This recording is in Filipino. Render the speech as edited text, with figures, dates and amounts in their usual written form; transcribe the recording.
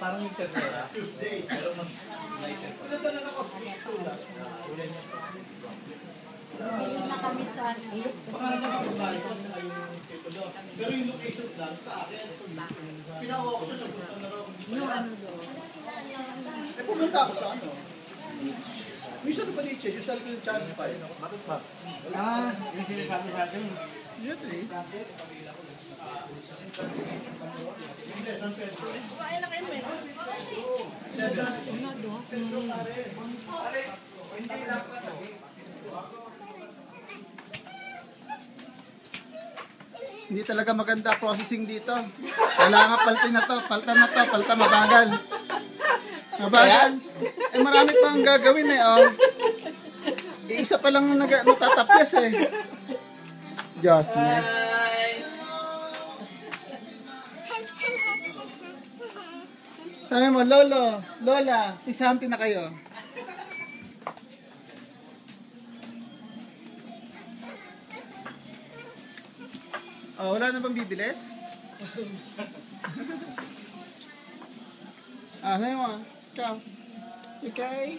Parang yung termera. Pero mag-lighter pa. Bili na kami sa East. Pero yung location lang sa akin, pinakuha ko siya sa punta na rin. Yung ano doon. Eh, pumunta ako sa ano. Minsan na palit siya, yung cellphone charge pa yun. Yung sinasabi sa atin. Yun eh. Hindi, San Pedro. Hindi talaga maganda processing dito. Kailangan paltin na to, palta mabagal. Mabagal. Eh marami pang gagawin eh, oh. Isa pa lang natatapyas eh. Diyos me. Sabi mo, Lolo, Lola, si Santi na kayo. Oh, wala na bang bibilis? Sabi mo, ikaw. Okay?